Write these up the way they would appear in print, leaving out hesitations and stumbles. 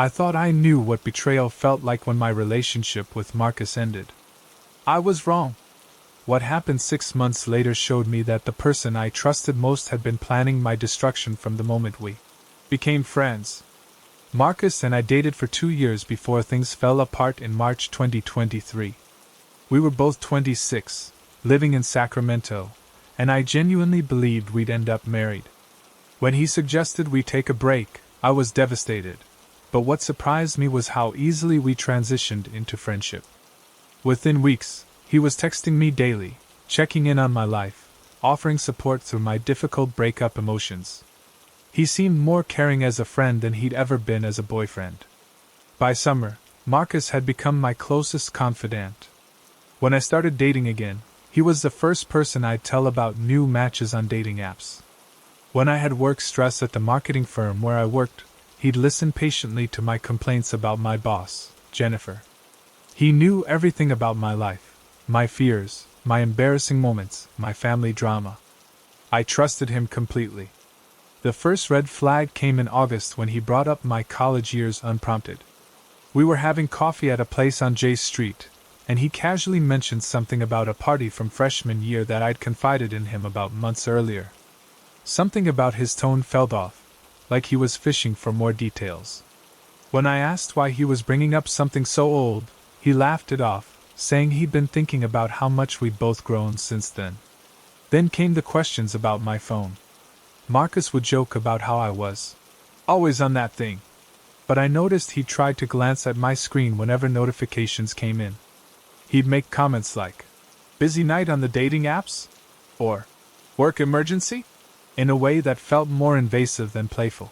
I thought I knew what betrayal felt like when my relationship with Marcus ended. I was wrong. What happened 6 months later showed me that the person I trusted most had been planning my destruction from the moment we became friends. Marcus and I dated for 2 years before things fell apart in March 2023. We were both 26, living in Sacramento, and I genuinely believed we'd end up married. When he suggested we take a break, I was devastated, but what surprised me was how easily we transitioned into friendship. Within weeks, he was texting me daily, checking in on my life, offering support through my difficult breakup emotions. He seemed more caring as a friend than he'd ever been as a boyfriend. By summer, Marcus had become my closest confidant. When I started dating again, he was the first person I'd tell about new matches on dating apps. When I had work stress at the marketing firm where I worked, he'd listen patiently to my complaints about my boss, Jennifer. He knew everything about my life. My fears, my embarrassing moments, my family drama. I trusted him completely. The first red flag came in August when he brought up my college years unprompted. We were having coffee at a place on J Street, and he casually mentioned something about a party from freshman year that I'd confided in him about months earlier. Something about his tone felt off, like he was fishing for more details. When I asked why he was bringing up something so old, he laughed it off, saying he'd been thinking about how much we'd both grown since then. Then came the questions about my phone. Marcus would joke about how I was always on that thing, but I noticed he tried to glance at my screen whenever notifications came in. He'd make comments like, "Busy night on the dating apps?" or "Work emergency?" in a way that felt more invasive than playful.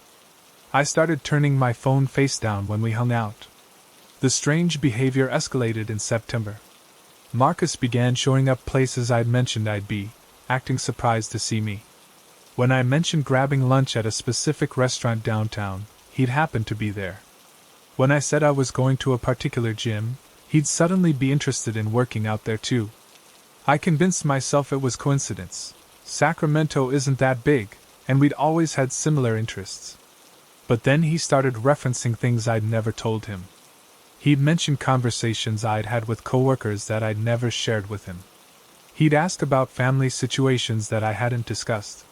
I started turning my phone face down when we hung out. The strange behavior escalated in September. Marcus began showing up places I'd mentioned I'd be, acting surprised to see me. When I mentioned grabbing lunch at a specific restaurant downtown, he'd happen to be there. When I said I was going to a particular gym, he'd suddenly be interested in working out there too. I convinced myself it was coincidence. Sacramento isn't that big, and we'd always had similar interests. But then he started referencing things I'd never told him. He'd mentioned conversations I'd had with coworkers that I'd never shared with him. He'd ask about family situations that I hadn't discussed.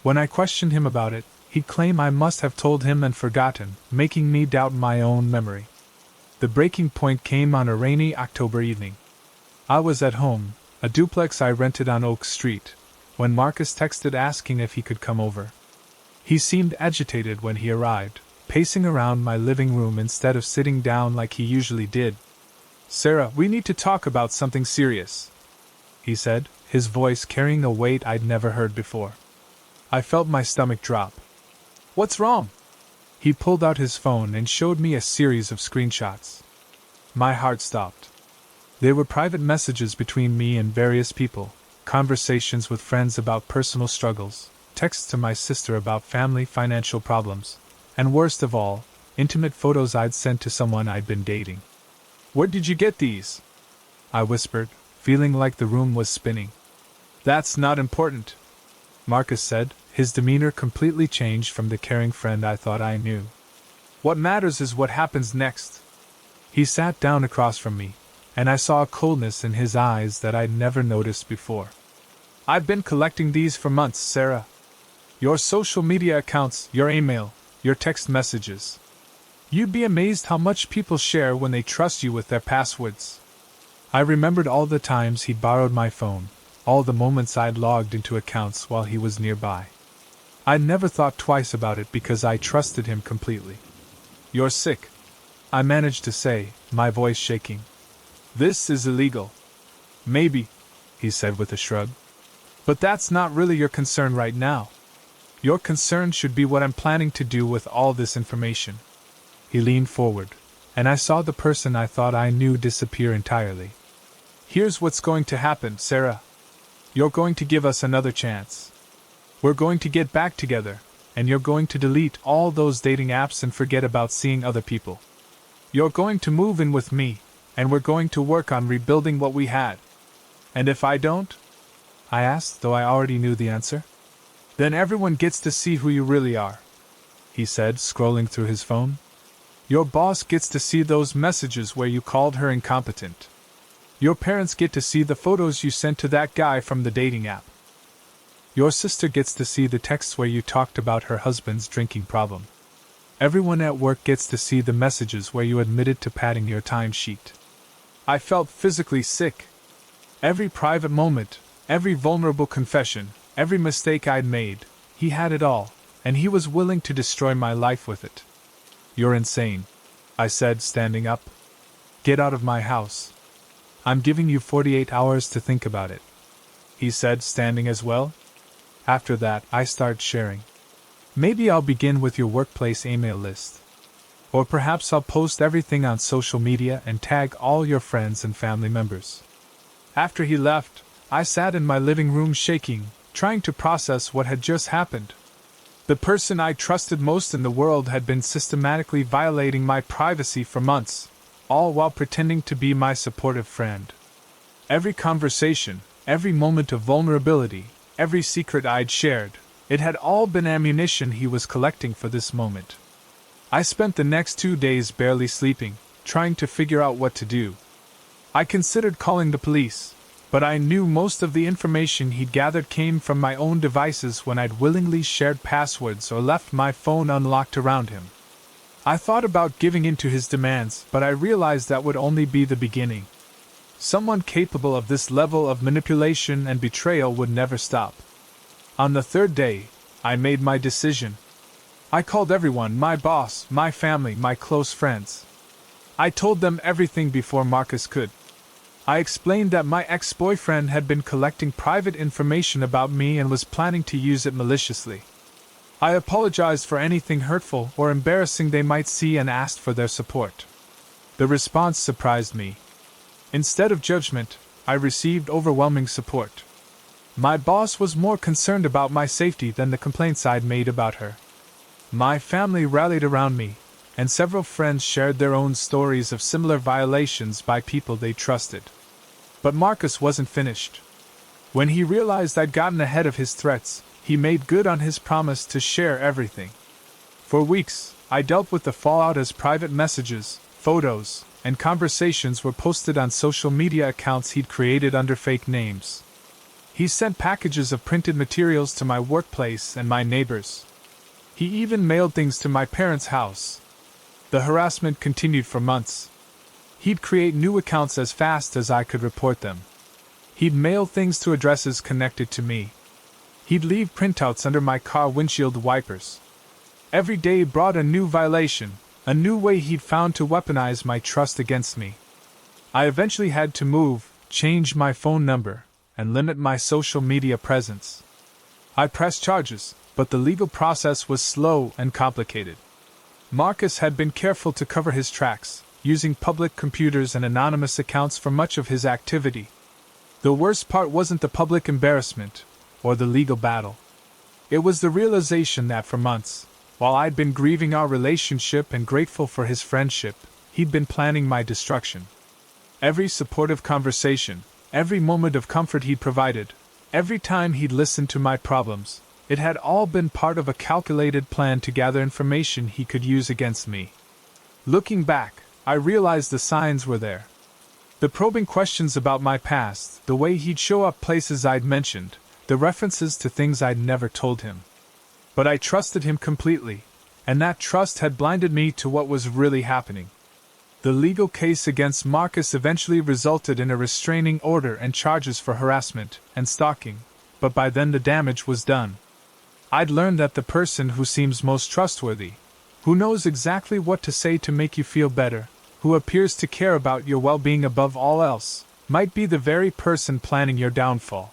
When I questioned him about it, he'd claim I must have told him and forgotten, making me doubt my own memory. The breaking point came on a rainy October evening. I was at home, a duplex I rented on Oak Street, when Marcus texted asking if he could come over. He seemed agitated when he arrived, pacing around my living room instead of sitting down like he usually did. "Sarah, we need to talk about something serious," he said, his voice carrying a weight I'd never heard before. I felt my stomach drop. "What's wrong?" He pulled out his phone and showed me a series of screenshots. My heart stopped. They were private messages between me and various people, conversations with friends about personal struggles, texts to my sister about family financial problems, and worst of all, intimate photos I'd sent to someone I'd been dating. "Where did you get these?" I whispered, feeling like the room was spinning. "That's not important," Marcus said, his demeanor completely changed from the caring friend I thought I knew. "What matters is what happens next." He sat down across from me, and I saw a coldness in his eyes that I'd never noticed before. "I've been collecting these for months, Sarah. Your social media accounts, your email, your text messages. You'd be amazed how much people share when they trust you with their passwords." I remembered all the times he'd borrowed my phone, all the moments I'd logged into accounts while he was nearby. I'd never thought twice about it because I trusted him completely. "You're sick," I managed to say, my voice shaking. "This is illegal." "Maybe," he said with a shrug. "But that's not really your concern right now. Your concern should be what I'm planning to do with all this information." He leaned forward, and I saw the person I thought I knew disappear entirely. "Here's what's going to happen, Sarah. You're going to give us another chance. We're going to get back together, and you're going to delete all those dating apps and forget about seeing other people. You're going to move in with me, and we're going to work on rebuilding what we had. And if I don't?" I asked, though I already knew the answer. "Then everyone gets to see who you really are," he said, scrolling through his phone. Your boss gets to see those messages where you called her incompetent. Your parents get to see the photos you sent to that guy from the dating app. Your sister gets to see the texts where you talked about her husband's drinking problem. Everyone at work gets to see the messages where you admitted to padding your timesheet. I felt physically sick. Every private moment, every vulnerable confession, every mistake I'd made, he had it all, and he was willing to destroy my life with it. You're insane, I said, standing up. Get out of my house. I'm giving you 48 hours to think about it. He said, standing as well. After that, I started sharing. Maybe I'll begin with your workplace email list. Or perhaps I'll post everything on social media and tag all your friends and family members. After he left, I sat in my living room shaking, trying to process what had just happened. The person I trusted most in the world had been systematically violating my privacy for months, all while pretending to be my supportive friend. Every conversation, every moment of vulnerability, every secret I'd shared, it had all been ammunition he was collecting for this moment. I spent the next 2 days barely sleeping, trying to figure out what to do. I considered calling the police, but I knew most of the information he'd gathered came from my own devices when I'd willingly shared passwords or left my phone unlocked around him. I thought about giving in to his demands, but I realized that would only be the beginning. Someone capable of this level of manipulation and betrayal would never stop. On the 3rd day, I made my decision. I called everyone, my boss, my family, my close friends. I told them everything before Marcus could. I explained that my ex-boyfriend had been collecting private information about me and was planning to use it maliciously. I apologized for anything hurtful or embarrassing they might see and asked for their support. The response surprised me. Instead of judgment, I received overwhelming support. My boss was more concerned about my safety than the complaints I'd made about her. My family rallied around me, and several friends shared their own stories of similar violations by people they trusted. But Marcus wasn't finished. When he realized I'd gotten ahead of his threats, he made good on his promise to share everything. For weeks, I dealt with the fallout as private messages, photos, and conversations were posted on social media accounts he'd created under fake names. He sent packages of printed materials to my workplace and my neighbors. He even mailed things to my parents' house. The harassment continued for months. He'd create new accounts as fast as I could report them. He'd mail things to addresses connected to me. He'd leave printouts under my car windshield wipers. Every day brought a new violation, a new way he'd found to weaponize my trust against me. I eventually had to move, change my phone number, and limit my social media presence. I pressed charges, but the legal process was slow and complicated. Marcus had been careful to cover his tracks, using public computers and anonymous accounts for much of his activity. The worst part wasn't the public embarrassment, or the legal battle. It was the realization that for months, while I'd been grieving our relationship and grateful for his friendship, he'd been planning my destruction. Every supportive conversation, every moment of comfort he'd provided, every time he'd listened to my problems, it had all been part of a calculated plan to gather information he could use against me. Looking back, I realized the signs were there. The probing questions about my past, the way he'd show up places I'd mentioned, the references to things I'd never told him. But I trusted him completely, and that trust had blinded me to what was really happening. The legal case against Marcus eventually resulted in a restraining order and charges for harassment and stalking, but by then the damage was done. I'd learned that the person who seems most trustworthy, who knows exactly what to say to make you feel better, who appears to care about your well-being above all else, might be the very person planning your downfall.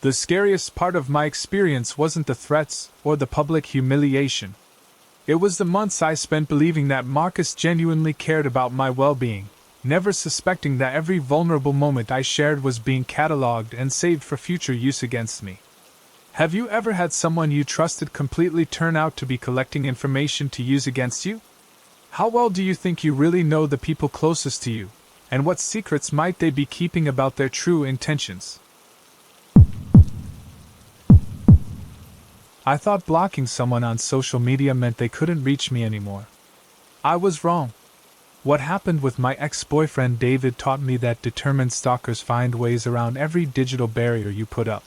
The scariest part of my experience wasn't the threats or the public humiliation. It was the months I spent believing that Marcus genuinely cared about my well-being, never suspecting that every vulnerable moment I shared was being catalogued and saved for future use against me. Have you ever had someone you trusted completely turn out to be collecting information to use against you? How well do you think you really know the people closest to you, and what secrets might they be keeping about their true intentions? I thought blocking someone on social media meant they couldn't reach me anymore. I was wrong. What happened with my ex-boyfriend David taught me that determined stalkers find ways around every digital barrier you put up.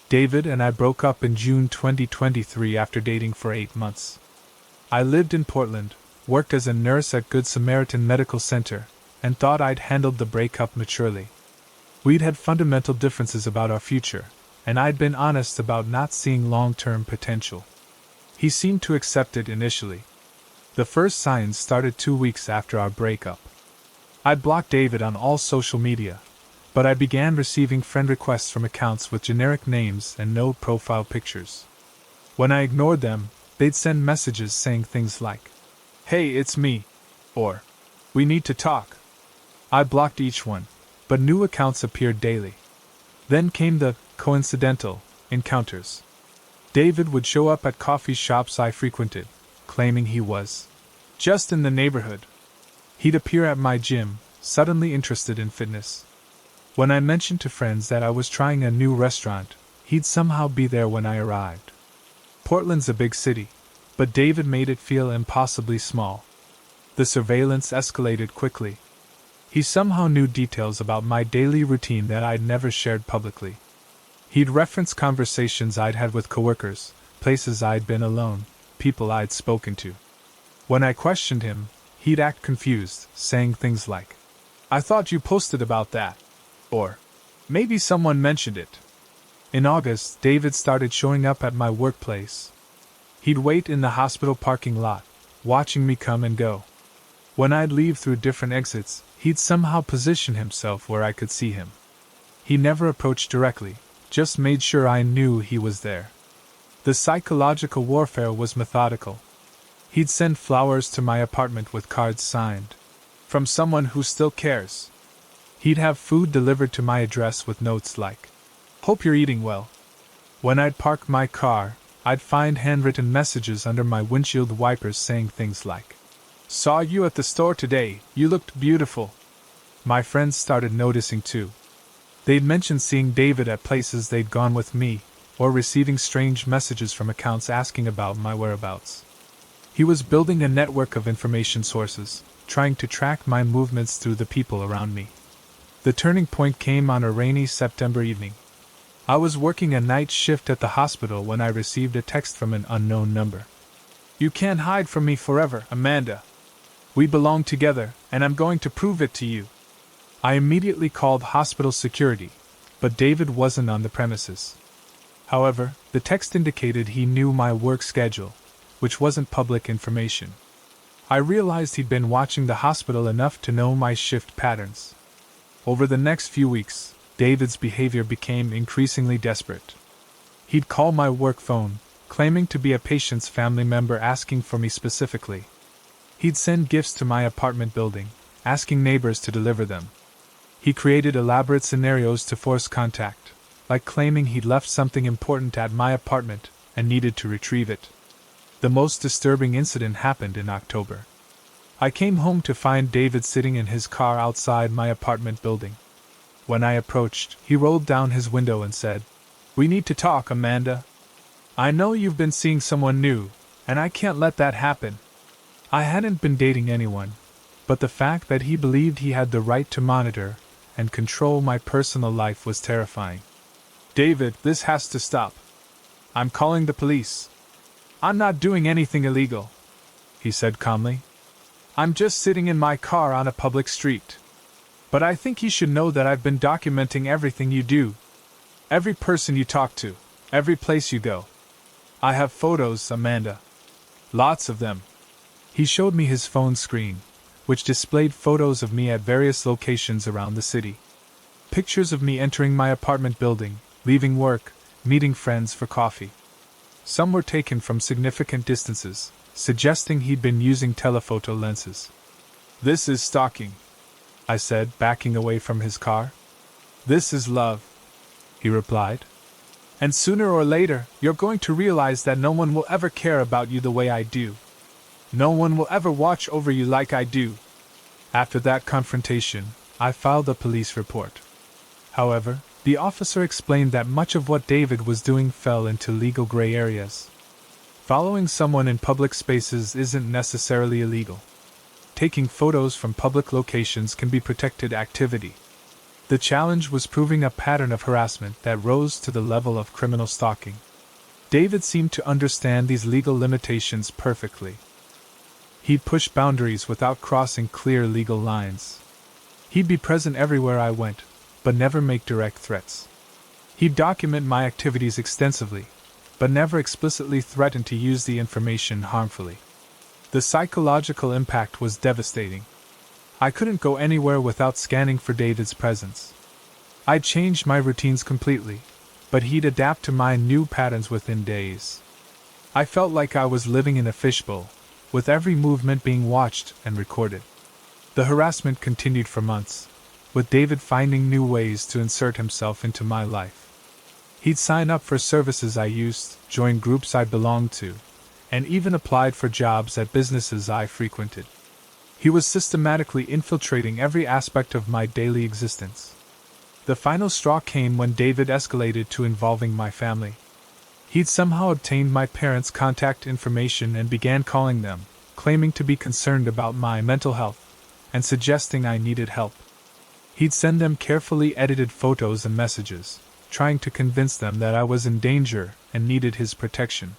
David and I broke up in June 2023 after dating for 8 months. I lived in Portland, worked as a nurse at Good Samaritan Medical Center, and thought I'd handled the breakup maturely. We'd had fundamental differences about our future, and I'd been honest about not seeing long-term potential. He seemed to accept it initially. The first signs started 2 weeks after our breakup. I'd blocked David on all social media, but I began receiving friend requests from accounts with generic names and no profile pictures. When I ignored them, they'd send messages saying things like, "Hey, it's me," or "We need to talk." I blocked each one, but new accounts appeared daily. Then came the coincidental encounters. David would show up at coffee shops I frequented, claiming he was just in the neighborhood. He'd appear at my gym, suddenly interested in fitness. When I mentioned to friends that I was trying a new restaurant, he'd somehow be there when I arrived. Portland's a big city, but David made it feel impossibly small. The surveillance escalated quickly. He somehow knew details about my daily routine that I'd never shared publicly. He'd reference conversations I'd had with coworkers, places I'd been alone, people I'd spoken to. When I questioned him, he'd act confused, saying things like, "I thought you posted about that," or "Maybe someone mentioned it." In August, David started showing up at my workplace. He'd wait in the hospital parking lot, watching me come and go. When I'd leave through different exits, he'd somehow position himself where I could see him. He never approached directly, just made sure I knew he was there. The psychological warfare was methodical. He'd send flowers to my apartment with cards signed, "From someone who still cares." He'd have food delivered to my address with notes like, "Hope you're eating well." When I'd park my car, I'd find handwritten messages under my windshield wipers saying things like, "Saw you at the store today, you looked beautiful." My friends started noticing too. They'd mentioned seeing David at places they'd gone with me, or receiving strange messages from accounts asking about my whereabouts. He was building a network of information sources, trying to track my movements through the people around me. The turning point came on a rainy September evening. I was working a night shift at the hospital when I received a text from an unknown number. "You can't hide from me forever, Amanda. We belong together, and I'm going to prove it to you." I immediately called hospital security, but David wasn't on the premises. However, the text indicated he knew my work schedule, which wasn't public information. I realized he'd been watching the hospital enough to know my shift patterns. Over the next few weeks, David's behavior became increasingly desperate. He'd call my work phone, claiming to be a patient's family member asking for me specifically. He'd send gifts to my apartment building, asking neighbors to deliver them. He created elaborate scenarios to force contact, like claiming he'd left something important at my apartment and needed to retrieve it. The most disturbing incident happened in October. I came home to find David sitting in his car outside my apartment building. When I approached, he rolled down his window and said, "We need to talk, Amanda. I know you've been seeing someone new, and I can't let that happen." I hadn't been dating anyone, but the fact that he believed he had the right to monitor and control my personal life was terrifying. "David, this has to stop. I'm calling the police." "I'm not doing anything illegal," he said calmly. "I'm just sitting in my car on a public street. But I think you should know that I've been documenting everything you do. Every person you talk to, every place you go. I have photos, Amanda. Lots of them." He showed me his phone screen, which displayed photos of me at various locations around the city. Pictures of me entering my apartment building, leaving work, meeting friends for coffee. Some were taken from significant distances, suggesting he'd been using telephoto lenses. "This is stalking," I said, backing away from his car. "This is love," he replied. "And sooner or later, you're going to realize that no one will ever care about you the way I do. No one will ever watch over you like I do." After that confrontation, I filed a police report. However, the officer explained that much of what David was doing fell into legal gray areas. Following someone in public spaces isn't necessarily illegal. taking photos from public locations can be protected activity. The challenge was proving a pattern of harassment that rose to the level of criminal stalking. David seemed to understand these legal limitations perfectly. He'd push boundaries without crossing clear legal lines. He'd be present everywhere I went, but never make direct threats. He'd document my activities extensively, but never explicitly threaten to use the information harmfully. The psychological impact was devastating. I couldn't go anywhere without scanning for David's presence. I'd changed my routines completely, but he'd adapt to my new patterns within days. I felt like I was living in a fishbowl, with every movement being watched and recorded. The harassment continued for months, with David finding new ways to insert himself into my life. He'd sign up for services I used, join groups I belonged to, and even applied for jobs at businesses I frequented. He was systematically infiltrating every aspect of my daily existence. The final straw came when David escalated to involving my family. He'd somehow obtained my parents' contact information and began calling them, claiming to be concerned about my mental health, and suggesting I needed help. He'd send them carefully edited photos and messages, trying to convince them that I was in danger and needed his protection.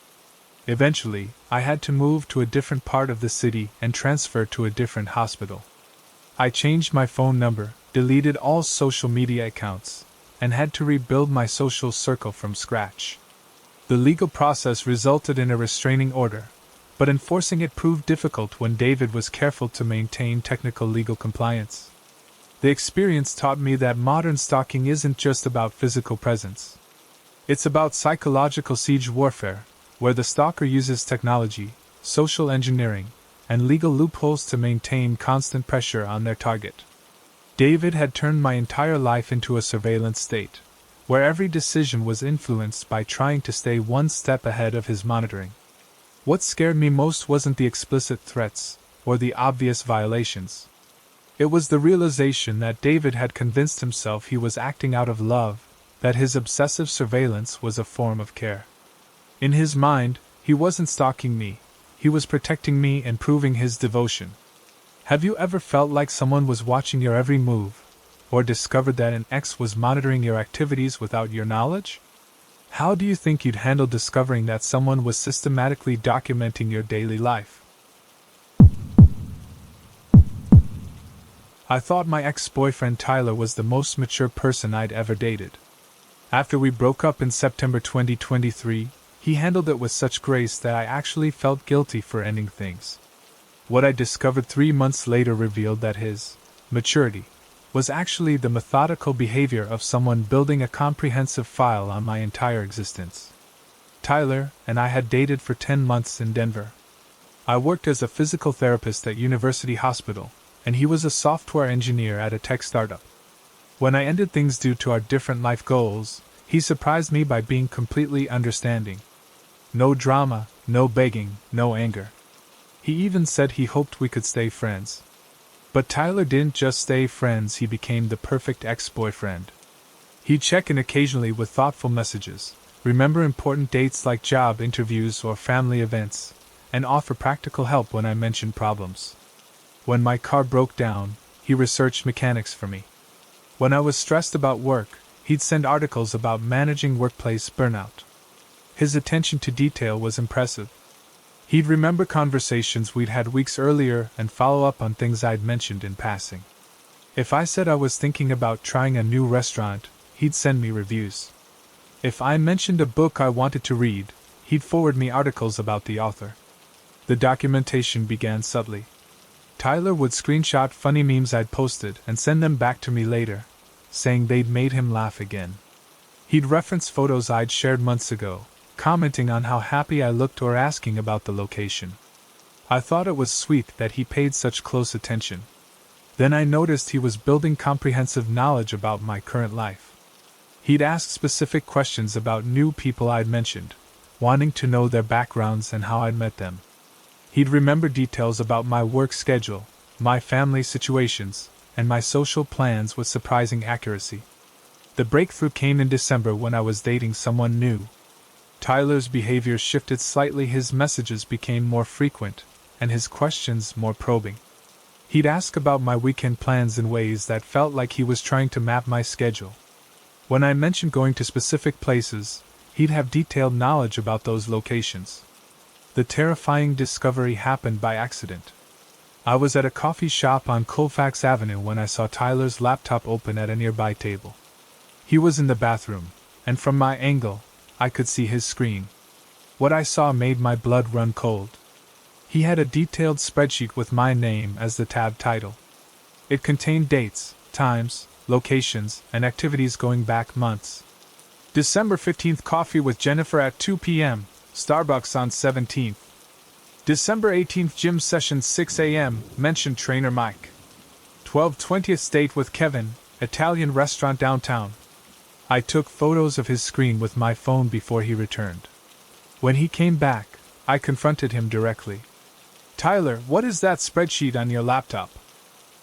Eventually, I had to move to a different part of the city and transfer to a different hospital. I changed my phone number, deleted all social media accounts, and had to rebuild my social circle from scratch. The legal process resulted in a restraining order, but enforcing it proved difficult when David was careful to maintain technical legal compliance. The experience taught me that modern stalking isn't just about physical presence. It's about psychological siege warfare, where the stalker uses technology, social engineering, and legal loopholes to maintain constant pressure on their target. David had turned my entire life into a surveillance state, where every decision was influenced by trying to stay one step ahead of his monitoring. What scared me most wasn't the explicit threats, or the obvious violations. It was the realization that David had convinced himself he was acting out of love, that his obsessive surveillance was a form of care. In his mind, he wasn't stalking me, he was protecting me and proving his devotion. Have you ever felt like someone was watching your every move, or discovered that an ex was monitoring your activities without your knowledge? How do you think you'd handle discovering that someone was systematically documenting your daily life? I thought my ex-boyfriend Tyler was the most mature person I'd ever dated. After we broke up in September 2023, he handled it with such grace that I actually felt guilty for ending things. What I discovered 3 months later revealed that his maturity was actually the methodical behavior of someone building a comprehensive file on my entire existence. Tyler and I had dated for 10 months in Denver. I worked as a physical therapist at University Hospital, and he was a software engineer at a tech startup. When I ended things due to our different life goals, he surprised me by being completely understanding. No drama, no begging, no anger. He even said he hoped we could stay friends. But Tyler didn't just stay friends, he became the perfect ex-boyfriend. He'd check in occasionally with thoughtful messages, remember important dates like job interviews or family events, and offer practical help when I mentioned problems. When my car broke down, he researched mechanics for me. When I was stressed about work, he'd send articles about managing workplace burnout. His attention to detail was impressive. He'd remember conversations we'd had weeks earlier and follow up on things I'd mentioned in passing. If I said I was thinking about trying a new restaurant, he'd send me reviews. If I mentioned a book I wanted to read, he'd forward me articles about the author. The documentation began subtly. Tyler would screenshot funny memes I'd posted and send them back to me later, saying they'd made him laugh again. He'd reference photos I'd shared months ago, commenting on how happy I looked or asking about the location. I thought it was sweet that he paid such close attention. Then I noticed he was building comprehensive knowledge about my current life. He'd ask specific questions about new people I'd mentioned, wanting to know their backgrounds and how I'd met them. He'd remember details about my work schedule, my family situations, and my social plans with surprising accuracy. The breakthrough came in December when I was dating someone new. Tyler's behavior shifted slightly, his messages became more frequent, and his questions more probing. He'd ask about my weekend plans in ways that felt like he was trying to map my schedule. When I mentioned going to specific places, he'd have detailed knowledge about those locations. The terrifying discovery happened by accident. I was at a coffee shop on Colfax Avenue when I saw Tyler's laptop open at a nearby table. He was in the bathroom, and from my angle, I could see his screen. What I saw made my blood run cold. He had a detailed spreadsheet with my name as the tab title. It contained dates, times, locations, and activities going back months. December 15th, coffee with Jennifer at 2 p.m., Starbucks on 17th. December 18th, gym session 6 a.m., mentioned trainer Mike. 12/20th, date with Kevin, Italian restaurant downtown. I took photos of his screen with my phone before he returned. When he came back, I confronted him directly. Tyler, what is that spreadsheet on your laptop?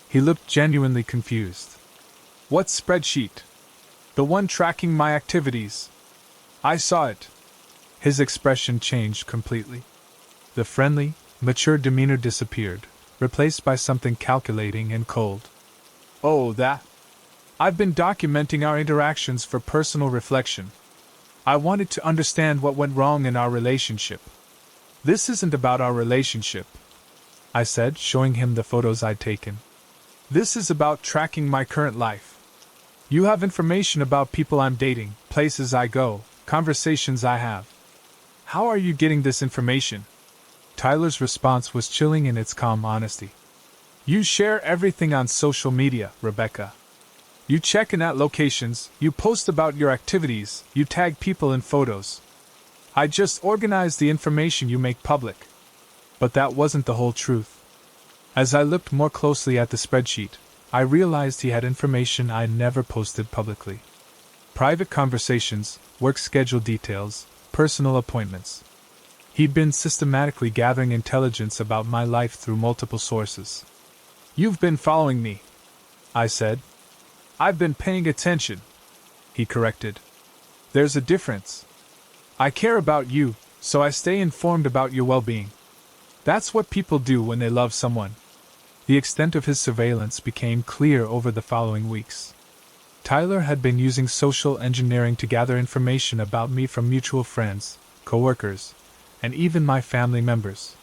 He looked genuinely confused. What spreadsheet? The one tracking my activities. I saw it. His expression changed completely. The friendly, mature demeanor disappeared, replaced by something calculating and cold. Oh, that? I've been documenting our interactions for personal reflection. I wanted to understand what went wrong in our relationship. This isn't about our relationship, I said, showing him the photos I'd taken. This is about tracking my current life. You have information about people I'm dating, places I go, conversations I have. How are you getting this information? Tyler's response was chilling in its calm honesty. You share everything on social media, Rebecca. You check in at locations, you post about your activities, you tag people in photos. I just organize the information you make public. But that wasn't the whole truth. As I looked more closely at the spreadsheet, I realized he had information I never posted publicly. Private conversations, work schedule details, personal appointments. He'd been systematically gathering intelligence about my life through multiple sources. You've been following me, I said. I've been paying attention, he corrected. There's a difference. I care about you, so I stay informed about your well-being. That's what people do when they love someone. The extent of his surveillance became clear over the following weeks. Tyler had been using social engineering to gather information about me from mutual friends, coworkers, and even my family members.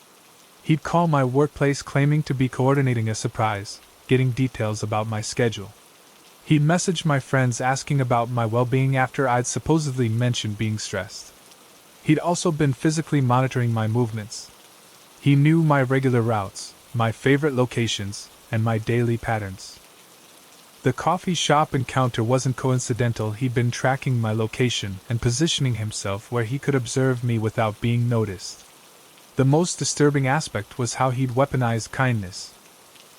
He'd call my workplace claiming to be coordinating a surprise, getting details about my schedule. He'd message my friends asking about my well-being after I'd supposedly mentioned being stressed. He'd also been physically monitoring my movements. He knew my regular routes, my favorite locations, and my daily patterns. The coffee shop encounter wasn't coincidental. He'd been tracking my location and positioning himself where he could observe me without being noticed. The most disturbing aspect was how he'd weaponized kindness.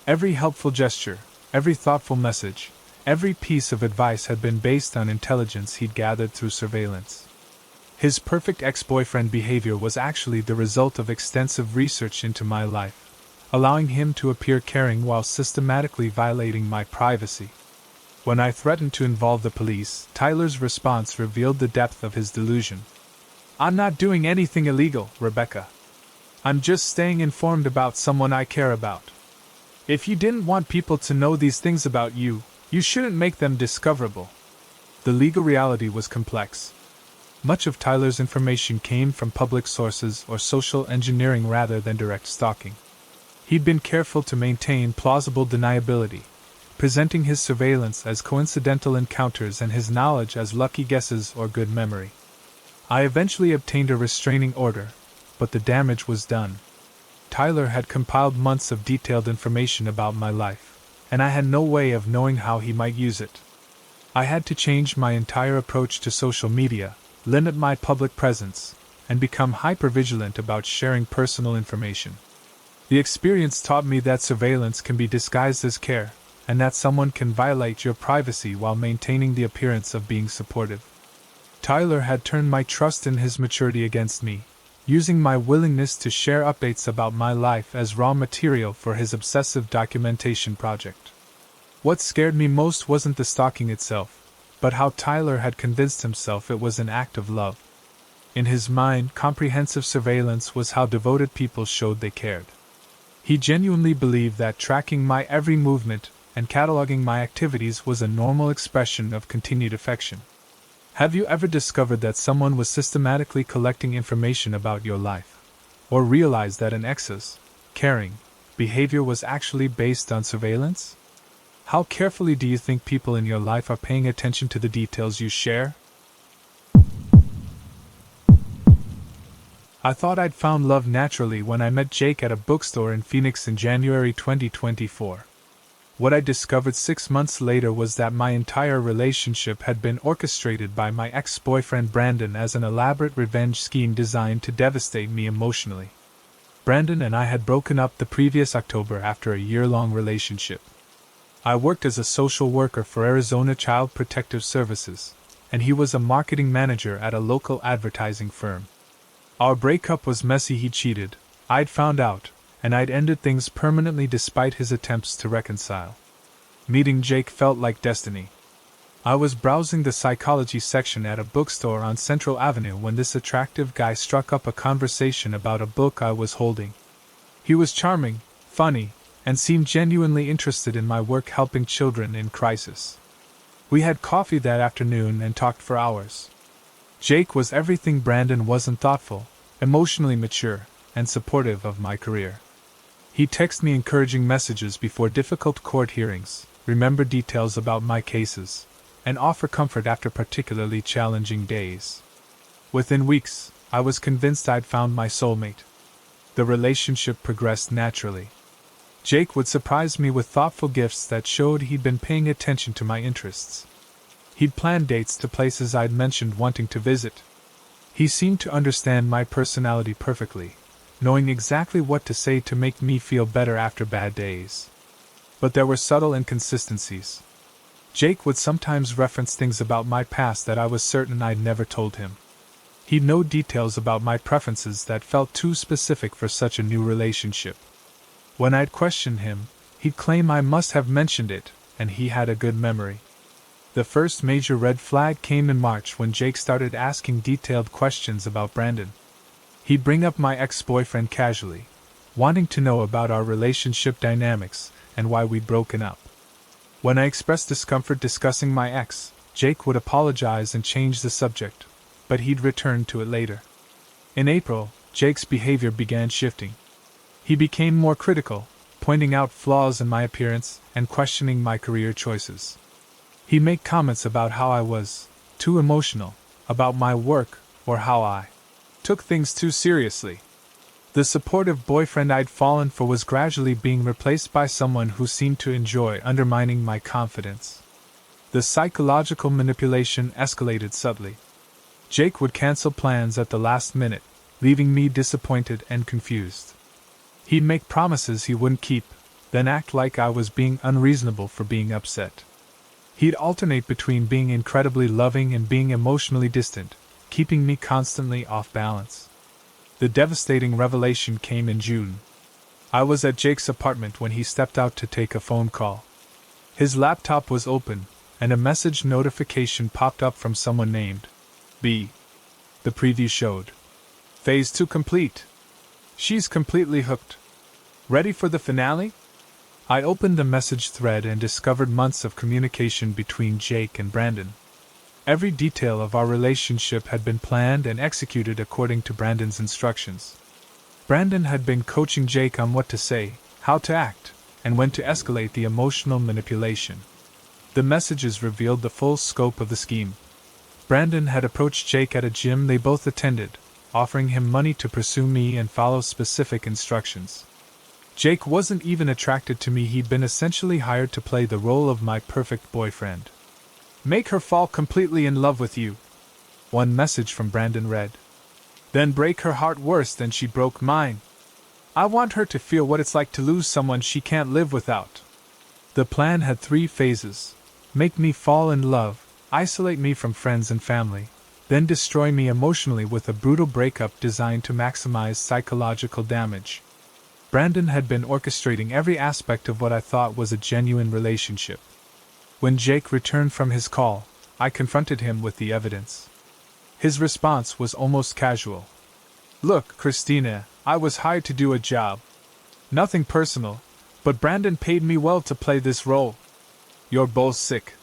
Every helpful gesture, every thoughtful message, every piece of advice had been based on intelligence he'd gathered through surveillance. His perfect ex-boyfriend behavior was actually the result of extensive research into my life, allowing him to appear caring while systematically violating my privacy. When I threatened to involve the police, Tyler's response revealed the depth of his delusion. I'm not doing anything illegal, Rebecca. I'm just staying informed about someone I care about. If you didn't want people to know these things about you, you shouldn't make them discoverable. The legal reality was complex. Much of Tyler's information came from public sources or social engineering rather than direct stalking. He'd been careful to maintain plausible deniability, presenting his surveillance as coincidental encounters and his knowledge as lucky guesses or good memory. I eventually obtained a restraining order, but the damage was done. Tyler had compiled months of detailed information about my life, and I had no way of knowing how he might use it. I had to change my entire approach to social media, limit my public presence, and become hypervigilant about sharing personal information. The experience taught me that surveillance can be disguised as care, and that someone can violate your privacy while maintaining the appearance of being supportive. Tyler had turned my trust in his maturity against me, using my willingness to share updates about my life as raw material for his obsessive documentation project. What scared me most wasn't the stalking itself, but how Tyler had convinced himself it was an act of love. In his mind, comprehensive surveillance was how devoted people showed they cared. He genuinely believed that tracking my every movement and cataloging my activities was a normal expression of continued affection. Have you ever discovered that someone was systematically collecting information about your life? Or realized that an ex's caring behavior was actually based on surveillance? How carefully do you think people in your life are paying attention to the details you share? I thought I'd found love naturally when I met Jake at a bookstore in Phoenix in January 2024. What I discovered 6 months later was that my entire relationship had been orchestrated by my ex-boyfriend Brandon as an elaborate revenge scheme designed to devastate me emotionally. Brandon and I had broken up the previous October after a year-long relationship. I worked as a social worker for Arizona Child Protective Services, and he was a marketing manager at a local advertising firm. Our breakup was messy. He cheated, I'd found out, and I'd ended things permanently despite his attempts to reconcile. Meeting Jake felt like destiny. I was browsing the psychology section at a bookstore on Central Avenue when this attractive guy struck up a conversation about a book I was holding. He was charming, funny, and seemed genuinely interested in my work helping children in crisis. We had coffee that afternoon and talked for hours. Jake was everything Brandon wasn't: thoughtful, emotionally mature, and supportive of my career. He'd text me encouraging messages before difficult court hearings, remember details about my cases, and offer comfort after particularly challenging days. Within weeks, I was convinced I'd found my soulmate. The relationship progressed naturally. Jake would surprise me with thoughtful gifts that showed he'd been paying attention to my interests. He'd plan dates to places I'd mentioned wanting to visit. He seemed to understand my personality perfectly, knowing exactly what to say to make me feel better after bad days. But there were subtle inconsistencies. Jake would sometimes reference things about my past that I was certain I'd never told him. He'd know details about my preferences that felt too specific for such a new relationship. When I'd question him, he'd claim I must have mentioned it, and he had a good memory. The first major red flag came in March when Jake started asking detailed questions about Brandon. He'd bring up my ex-boyfriend casually, wanting to know about our relationship dynamics and why we'd broken up. When I expressed discomfort discussing my ex, Jake would apologize and change the subject, but he'd return to it later. In April, Jake's behavior began shifting. He became more critical, pointing out flaws in my appearance and questioning my career choices. He'd make comments about how I was too emotional about my work or how I took things too seriously. The supportive boyfriend I'd fallen for was gradually being replaced by someone who seemed to enjoy undermining my confidence. The psychological manipulation escalated subtly. Jake would cancel plans at the last minute, leaving me disappointed and confused. He'd make promises he wouldn't keep, then act like I was being unreasonable for being upset. He'd alternate between being incredibly loving and being emotionally distant, keeping me constantly off balance. The devastating revelation came in June. I was at Jake's apartment when he stepped out to take a phone call. His laptop was open, and a message notification popped up from someone named B. The preview showed. Phase 2 complete. She's completely hooked. Ready for the finale? I opened the message thread and discovered months of communication between Jake and Brandon. Every detail of our relationship had been planned and executed according to Brandon's instructions. Brandon had been coaching Jake on what to say, how to act, and when to escalate the emotional manipulation. The messages revealed the full scope of the scheme. Brandon had approached Jake at a gym they both attended, offering him money to pursue me and follow specific instructions. Jake wasn't even attracted to me. He'd been essentially hired to play the role of my perfect boyfriend. Make her fall completely in love with you, one message from Brandon read. Then break her heart worse than she broke mine. I want her to feel what it's like to lose someone she can't live without. The plan had 3 phases: make me fall in love, isolate me from friends and family, then destroy me emotionally with a brutal breakup designed to maximize psychological damage. Brandon had been orchestrating every aspect of what I thought was a genuine relationship. When Jake returned from his call, I confronted him with the evidence. His response was almost casual. Look, Christina, I was hired to do a job. Nothing personal, but Brandon paid me well to play this role. You're both sick,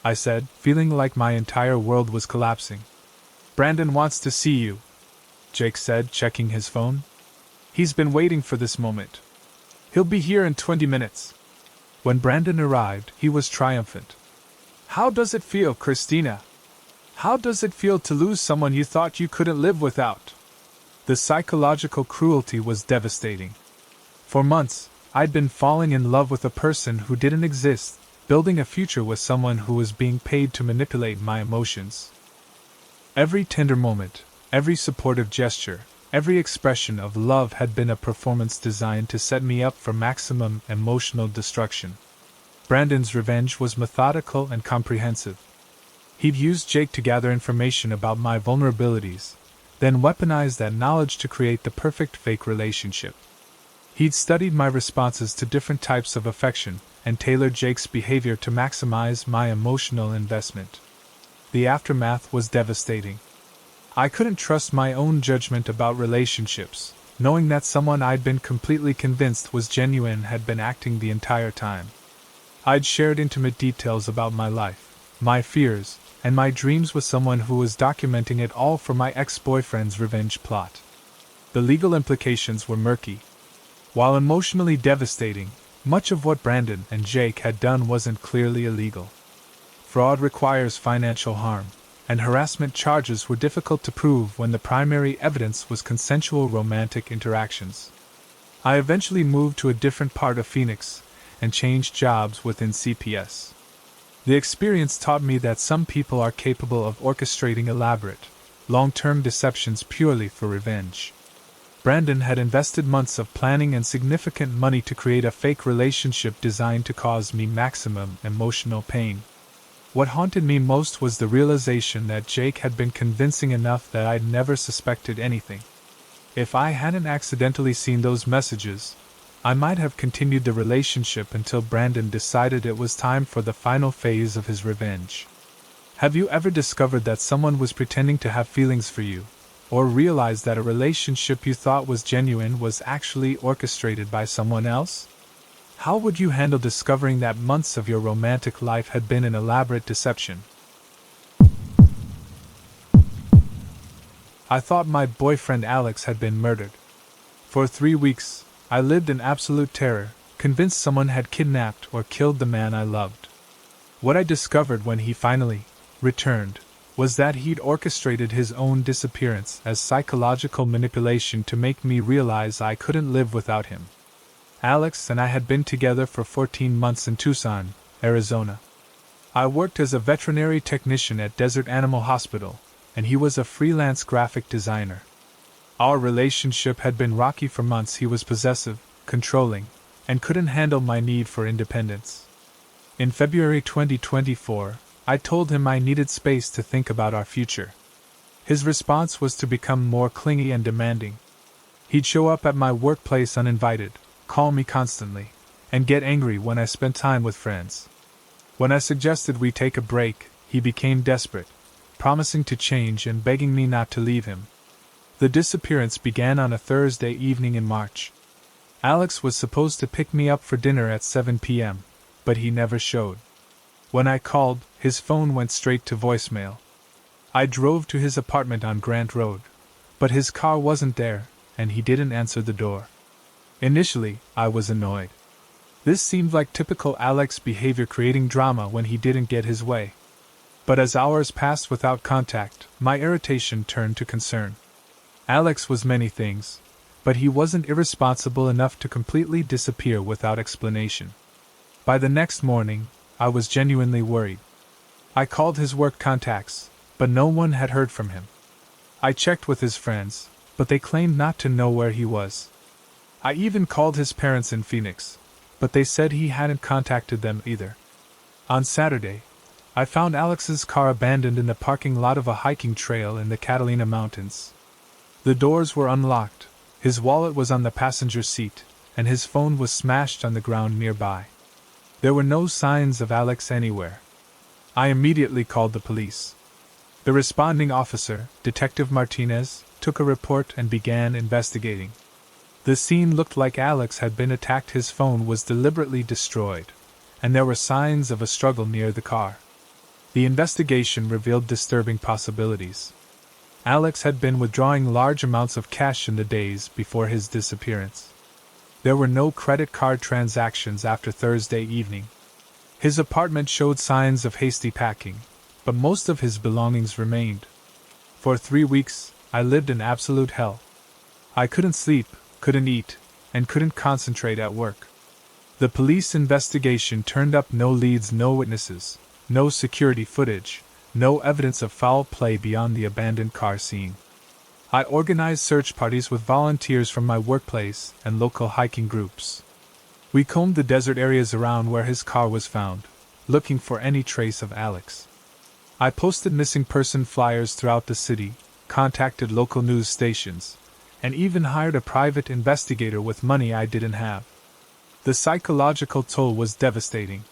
I said, feeling like my entire world was collapsing. Brandon wants to see you, Jake said, checking his phone. He's been waiting for this moment. He'll be here in 20 minutes. When Brandon arrived, he was triumphant. How does it feel, Christina? How does it feel to lose someone you thought you couldn't live without? The psychological cruelty was devastating. For months, I'd been falling in love with a person who didn't exist, building a future with someone who was being paid to manipulate my emotions. Every tender moment, every supportive gesture, every expression of love had been a performance designed to set me up for maximum emotional destruction. Brandon's revenge was methodical and comprehensive. He'd used Jake to gather information about my vulnerabilities, then weaponized that knowledge to create the perfect fake relationship. He'd studied my responses to different types of affection and tailored Jake's behavior to maximize my emotional investment. The aftermath was devastating. I couldn't trust my own judgment about relationships, knowing that someone I'd been completely convinced was genuine had been acting the entire time. I'd shared intimate details about my life, my fears, and my dreams with someone who was documenting it all for my ex-boyfriend's revenge plot. The legal implications were murky. While emotionally devastating, much of what Brandon and Jake had done wasn't clearly illegal. Fraud requires financial harm, and harassment charges were difficult to prove when the primary evidence was consensual romantic interactions. I eventually moved to a different part of Phoenix and changed jobs within CPS. The experience taught me that some people are capable of orchestrating elaborate, long-term deceptions purely for revenge. Brandon had invested months of planning and significant money to create a fake relationship designed to cause me maximum emotional pain. What haunted me most was the realization that Jake had been convincing enough that I'd never suspected anything. If I hadn't accidentally seen those messages, I might have continued the relationship until Brandon decided it was time for the final phase of his revenge. Have you ever discovered that someone was pretending to have feelings for you, or realized that a relationship you thought was genuine was actually orchestrated by someone else? How would you handle discovering that months of your romantic life had been an elaborate deception? I thought my boyfriend Alex had been murdered. For 3 weeks, I lived in absolute terror, convinced someone had kidnapped or killed the man I loved. What I discovered when he finally returned was that he'd orchestrated his own disappearance as psychological manipulation to make me realize I couldn't live without him. Alex and I had been together for 14 months in Tucson, Arizona. I worked as a veterinary technician at Desert Animal Hospital, and he was a freelance graphic designer. Our relationship had been rocky for months. He was possessive, controlling, and couldn't handle my need for independence. In February 2024, I told him I needed space to think about our future. His response was to become more clingy and demanding. He'd show up at my workplace uninvited, call me constantly, and get angry when I spent time with friends. When I suggested we take a break, he became desperate, promising to change and begging me not to leave him. The disappearance began on a Thursday evening in March. Alex was supposed to pick me up for dinner at 7 p.m., but he never showed. When I called, his phone went straight to voicemail. I drove to his apartment on Grant Road, but his car wasn't there, and he didn't answer the door. Initially, I was annoyed. This seemed like typical Alex behavior, creating drama when he didn't get his way. But as hours passed without contact, my irritation turned to concern. Alex was many things, but he wasn't irresponsible enough to completely disappear without explanation. By the next morning, I was genuinely worried. I called his work contacts, but no one had heard from him. I checked with his friends, but they claimed not to know where he was. I even called his parents in Phoenix, but they said he hadn't contacted them either. On Saturday, I found Alex's car abandoned in the parking lot of a hiking trail in the Catalina Mountains. The doors were unlocked, his wallet was on the passenger seat, and his phone was smashed on the ground nearby. There were no signs of Alex anywhere. I immediately called the police. The responding officer, Detective Martinez, took a report and began investigating. The scene looked like Alex had been attacked. His phone was deliberately destroyed, and there were signs of a struggle near the car. The investigation revealed disturbing possibilities. Alex had been withdrawing large amounts of cash in the days before his disappearance. There were no credit card transactions after Thursday evening. His apartment showed signs of hasty packing, but most of his belongings remained. For 3 weeks, I lived in absolute hell. I couldn't sleep, couldn't eat, and couldn't concentrate at work. The police investigation turned up no leads, no witnesses, no security footage, no evidence of foul play beyond the abandoned car scene. I organized search parties with volunteers from my workplace and local hiking groups. We combed the desert areas around where his car was found, looking for any trace of Alex. I posted missing person flyers throughout the city, contacted local news stations, and even hired a private investigator with money I didn't have. The psychological toll was devastating.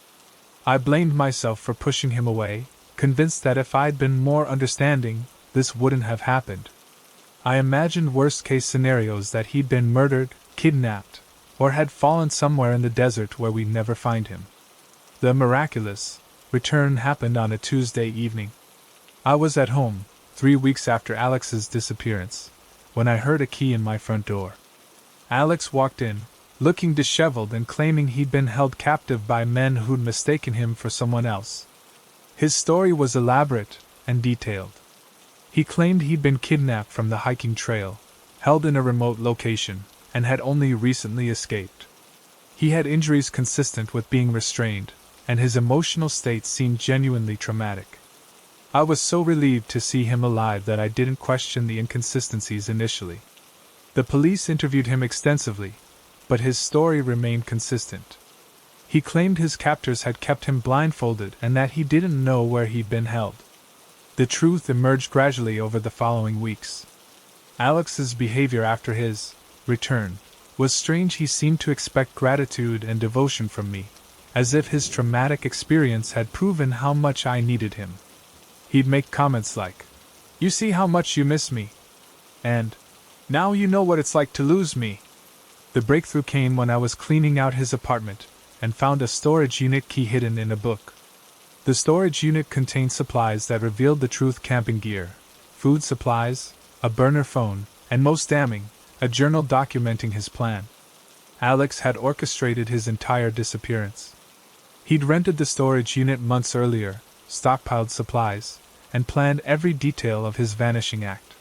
I blamed myself for pushing him away, convinced that if I'd been more understanding, this wouldn't have happened. I imagined worst-case scenarios, that he'd been murdered, kidnapped, or had fallen somewhere in the desert where we'd never find him. The miraculous return happened on a Tuesday evening. I was at home, 3 weeks after Alex's disappearance, when I heard a key in my front door. Alex walked in, looking disheveled and claiming he'd been held captive by men who'd mistaken him for someone else. His story was elaborate and detailed. He claimed he'd been kidnapped from the hiking trail, held in a remote location, and had only recently escaped. He had injuries consistent with being restrained, and his emotional state seemed genuinely traumatic. I was so relieved to see him alive that I didn't question the inconsistencies initially. The police interviewed him extensively, but his story remained consistent. He claimed his captors had kept him blindfolded and that he didn't know where he'd been held. The truth emerged gradually over the following weeks. Alex's behavior after his return was strange. He seemed to expect gratitude and devotion from me, as if his traumatic experience had proven how much I needed him. He'd make comments like, "You see how much you miss me," and "Now you know what it's like to lose me." The breakthrough came when I was cleaning out his apartment and found a storage unit key hidden in a book. The storage unit contained supplies that revealed the truth: camping gear, food supplies, a burner phone, and most damning, a journal documenting his plan. Alex had orchestrated his entire disappearance. He'd rented the storage unit months earlier, stockpiled supplies, and planned every detail of his vanishing act.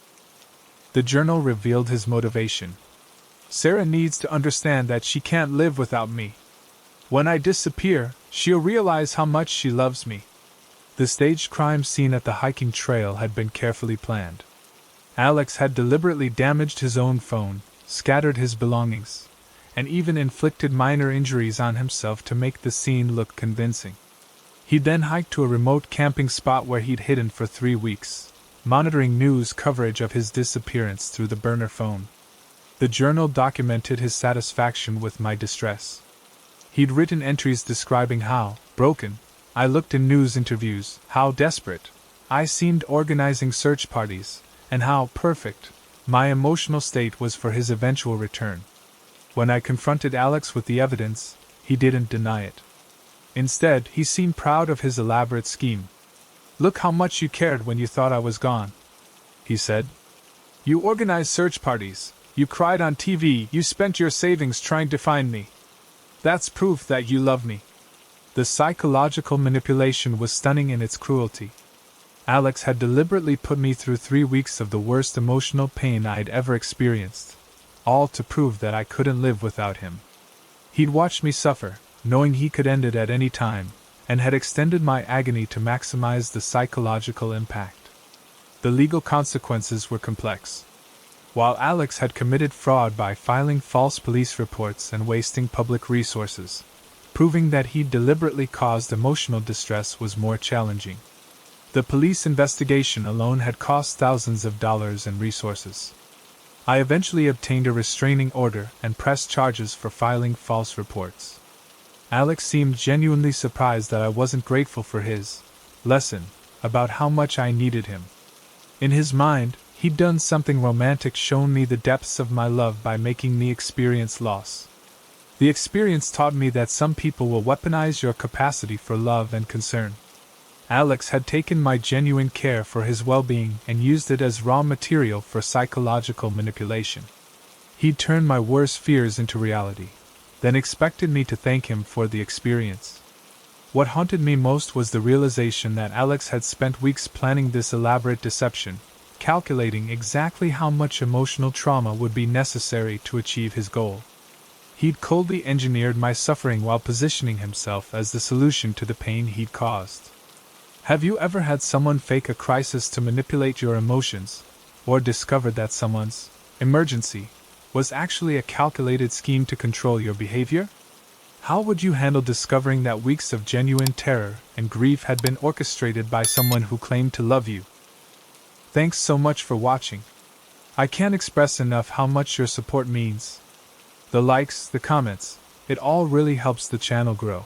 The journal revealed his motivation. "Sarah needs to understand that she can't live without me. When I disappear, she'll realize how much she loves me." The staged crime scene at the hiking trail had been carefully planned. Alex had deliberately damaged his own phone, scattered his belongings, and even inflicted minor injuries on himself to make the scene look convincing. He then hiked to a remote camping spot where he'd hidden for 3 weeks, monitoring news coverage of his disappearance through the burner phone. The journal documented his satisfaction with my distress. He'd written entries describing how broken I looked in news interviews, how desperate I seemed organizing search parties, and how perfect my emotional state was for his eventual return. When I confronted Alex with the evidence, he didn't deny it. Instead, he seemed proud of his elaborate scheme. "Look how much you cared when you thought I was gone," he said. "You organized search parties, you cried on TV, you spent your savings trying to find me. That's proof that you love me." The psychological manipulation was stunning in its cruelty. Alex had deliberately put me through 3 weeks of the worst emotional pain I'd ever experienced, all to prove that I couldn't live without him. He'd watched me suffer, knowing he could end it at any time, and had extended my agony to maximize the psychological impact. The legal consequences were complex. While Alex had committed fraud by filing false police reports and wasting public resources, proving that he'd deliberately caused emotional distress was more challenging. The police investigation alone had cost thousands of dollars in resources. I eventually obtained a restraining order and pressed charges for filing false reports. Alex seemed genuinely surprised that I wasn't grateful for his lesson about how much I needed him. In his mind, He'd done something romantic, shown me the depths of my love by making me experience loss. The experience taught me that some people will weaponize your capacity for love and concern. Alex had taken my genuine care for his well-being and used it as raw material for psychological manipulation. He'd turned my worst fears into reality, then expected me to thank him for the experience. What haunted me most was the realization that Alex had spent weeks planning this elaborate deception, calculating exactly how much emotional trauma would be necessary to achieve his goal. He'd coldly engineered my suffering while positioning himself as the solution to the pain he'd caused. Have you ever had someone fake a crisis to manipulate your emotions, or discovered that someone's emergency was actually a calculated scheme to control your behavior? How would you handle discovering that weeks of genuine terror and grief had been orchestrated by someone who claimed to love you? Thanks so much for watching. I can't express enough how much your support means. The likes, the comments, it all really helps the channel grow.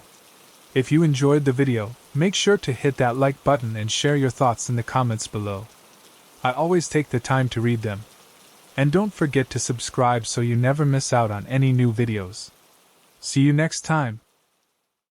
If you enjoyed the video, make sure to hit that like button and share your thoughts in the comments below. I always take the time to read them. And don't forget to subscribe so you never miss out on any new videos. See you next time.